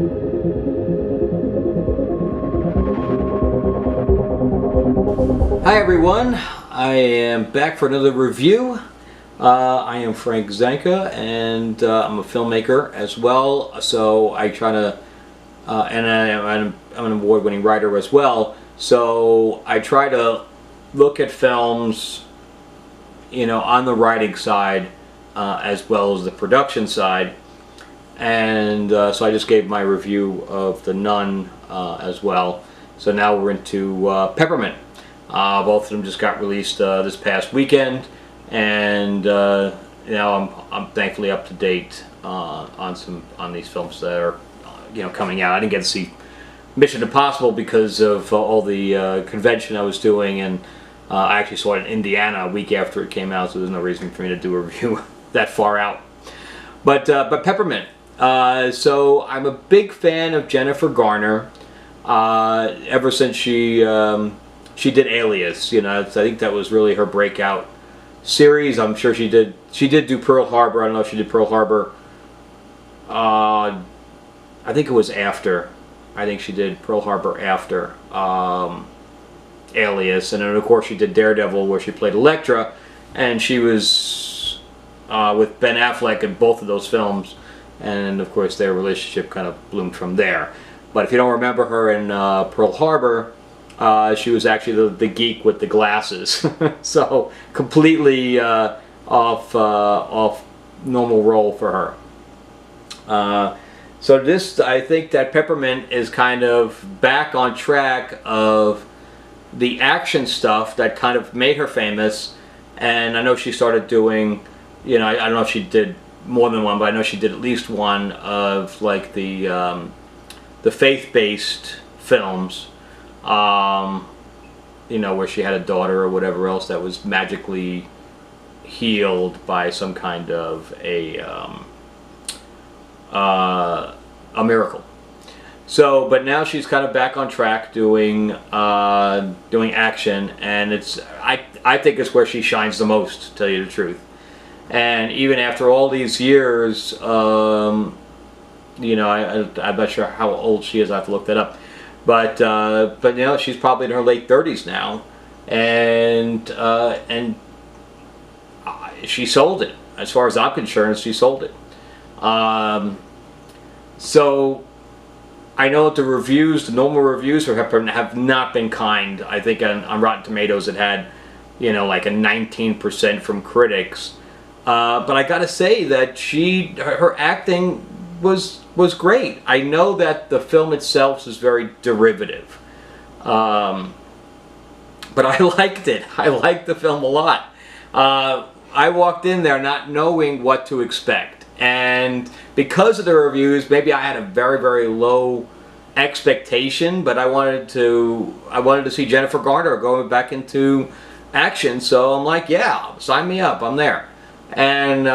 Hi everyone, I am back for another review. I am Frank Zanka, and I'm a filmmaker as well, so I try to, and I'm an award-winning writer as well, so I try to look at films, you know, on the writing side as well as the production side, and so I just gave my review of The Nun as well. So now we're into Peppermint. Both of them just got released this past weekend, and now I'm thankfully up to date on these films that are coming out. I didn't get to see Mission Impossible because of all the convention I was doing, and I actually saw it in Indiana a week after it came out, so there's no reason for me to do a review that far out. But Peppermint. So I'm a big fan of Jennifer Garner. Ever since she did Alias, I think that was really her breakout series. I'm sure she did do Pearl Harbor. I don't know if she did Pearl Harbor. I think it was after. I think she did Pearl Harbor after Alias, and then of course she did Daredevil, where she played Elektra, and she was with Ben Affleck in both of those films, and of course their relationship kind of bloomed from there. But if you don't remember her in Pearl Harbor, she was actually the geek with the glasses, so completely off normal role for her. So I think that Peppermint is kind of back on track of the action stuff that kind of made her famous, and I know she started doing, I don't know if she did more than one, but I know she did at least one of like the faith-based films. Where she had a daughter or whatever else that was magically healed by some kind of a miracle. So, but now she's kind of back on track doing action, and I think it's where she shines the most, to tell you the truth. And even after all these years, I'm not sure how old she is. I have to look that up. But she's probably in her late 30s now, and she sold it. As far as I'm concerned, she sold it. So I know that the normal reviews for Peppermint have not been kind. I think on Rotten Tomatoes it had, like a 19% from critics. But I gotta say that her acting was great. I know that the film itself is very derivative, but I liked it. I liked the film a lot. I walked in there not knowing what to expect, and because of the reviews, maybe I had a very, very low expectation, but I wanted to see Jennifer Garner going back into action, so I'm like, yeah, sign me up, I'm there. And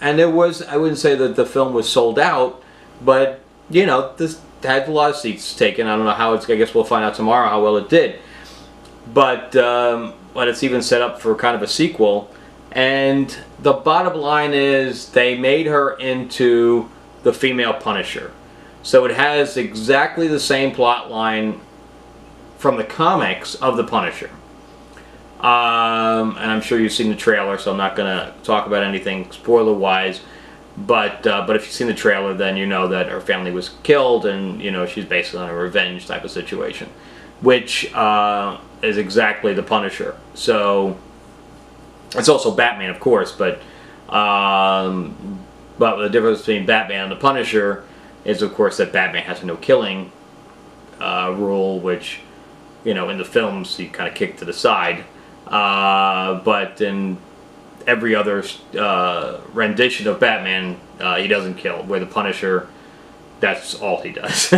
it was, I wouldn't say that the film was sold out, but this had a lot of seats taken. I don't know how I guess we'll find out tomorrow how well it did. But it's even set up for kind of a sequel. And the bottom line is they made her into the female Punisher. So it has exactly the same plot line from the comics of the Punisher. And I'm sure you've seen the trailer, so I'm not going to talk about anything spoiler-wise. But if you've seen the trailer, then you know that her family was killed, and she's basically on a revenge type of situation, which is exactly the Punisher. So it's also Batman, of course, but the difference between Batman and the Punisher is, of course, that Batman has a no-killing rule, which in the films he kind of kicked to the side. But in every other rendition of Batman, he doesn't kill. Where the Punisher, that's all he does.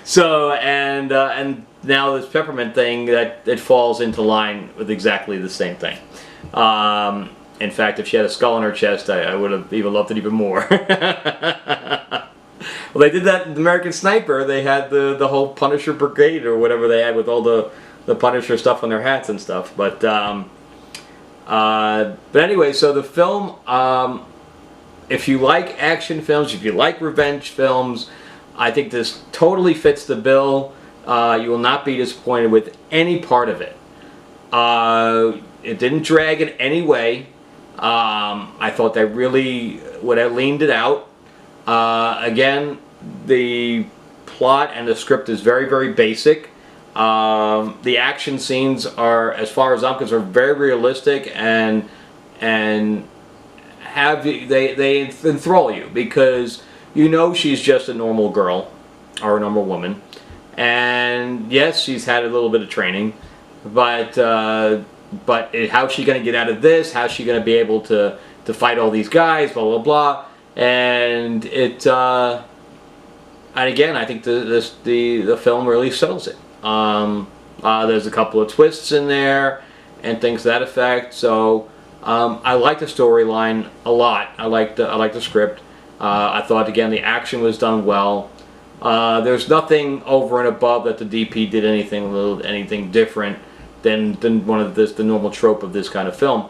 So, and now this Peppermint thing, that it falls into line with exactly the same thing. In fact, if she had a skull on her chest, I would have even loved it even more. Well, they did that in American Sniper. They had the whole Punisher Brigade or whatever they had with all the Punisher stuff on their hats and stuff. But anyway, so the film if you like action films, if you like revenge films, I think this totally fits the bill. You will not be disappointed with any part of it. It didn't drag in any way. I thought they really would have leaned it out. Again, the plot and the script is very, very basic. The action scenes are, as far as I'm concerned, very realistic and they enthrall you, because you know she's just a normal girl or a normal woman, and yes, she's had a little bit of training, but how's she going to get out of this? How's she going to be able to fight all these guys? Blah blah blah. And it and again, I think the film really settles it. There's a couple of twists in there and things to that effect. So I like the storyline a lot. I like the script. I thought, again, the action was done well. There's nothing over and above that the DP did anything different than one of the normal trope of this kind of film.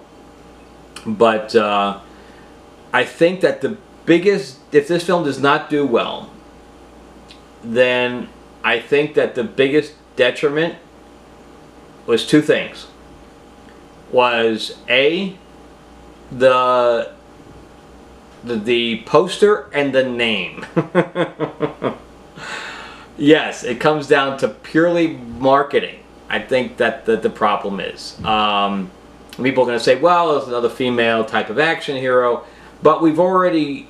But I think that the biggest, if this film does not do well, then I think that the biggest detriment was two things. Was A, the poster and the name. Yes, it comes down to purely marketing. I think that the problem is. People are going to say, well, it's another female type of action hero, but we've already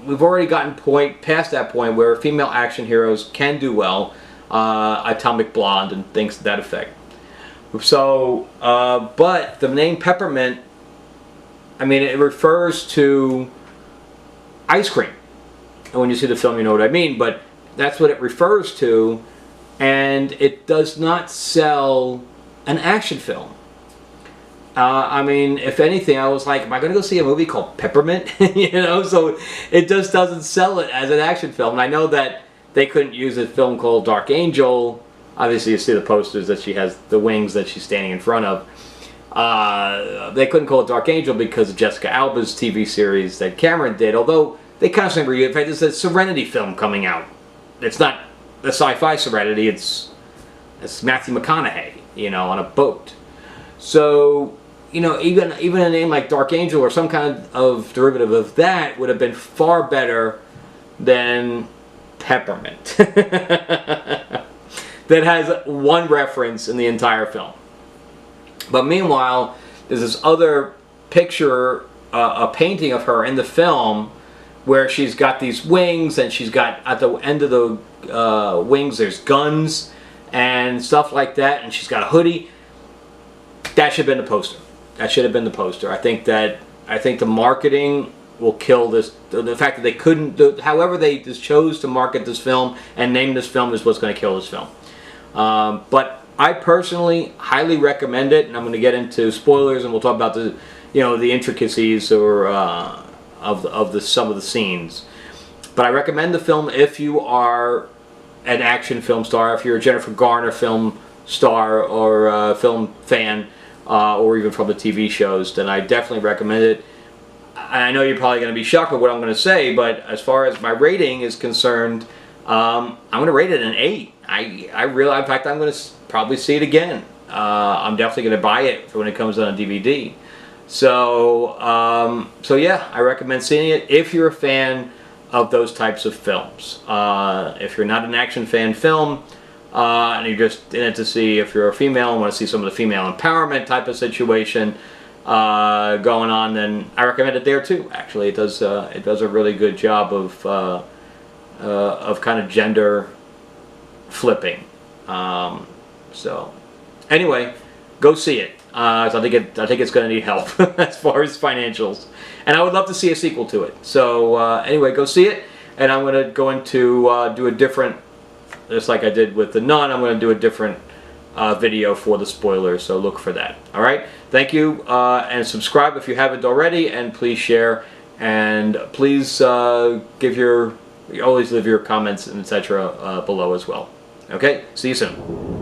gotten past that point where female action heroes can do well. Atomic Blonde and things to that effect. So, but the name Peppermint, I mean, it refers to ice cream. And when you see the film, you know what I mean, but that's what it refers to, and it does not sell an action film. I mean, if anything, I was like, am I going to go see a movie called Peppermint? You know, so it just doesn't sell it as an action film. And I know that they couldn't use a film called Dark Angel. Obviously, you see the posters that she has the wings that she's standing in front of. They couldn't call it Dark Angel because of Jessica Alba's TV series that Cameron did, although they constantly in fact, there's a Serenity film coming out. It's not a sci-fi Serenity, it's Matthew McConaughey, you know, on a boat. So, you know, even a name like Dark Angel or some kind of derivative of that would have been far better than Peppermint. That has one reference in the entire film. But meanwhile, there's this other picture, a painting of her in the film where she's got these wings, and she's got, at the end of the wings, there's guns and stuff like that, and she's got a hoodie. That should have been the poster. That should have been the poster. I think the marketing will kill this. The fact that they couldn't, however they just chose to market this film and name this film is what's going to kill this film. But I personally highly recommend it, and I'm going to get into spoilers, and we'll talk about the intricacies or of some of the scenes. But I recommend the film if you are an action film star, if you're a Jennifer Garner film star or film fan, or even from the TV shows, then I definitely recommend it. I know you're probably going to be shocked at what I'm going to say, but as far as my rating is concerned, I'm going to rate it an 8. In fact, I'm going to probably see it again. I'm definitely going to buy it when it comes out on DVD. So yeah, I recommend seeing it if you're a fan of those types of films. If you're not an action fan film, and you're just in it to see if you're a female and want to see some of the female empowerment type of situation going on, then I recommend it there too. Actually, it does a really good job of kind of gender flipping. So anyway, go see it. So I think it's going to need help as far as financials, and I would love to see a sequel to it. So anyway, go see it, and I'm going to do a different, just like I did with The Nun, I'm going to do a different video for the spoilers, so look for that. Alright, thank you, and subscribe if you haven't already, and please share, and please always leave your comments and etc. below as well. Okay, see you soon.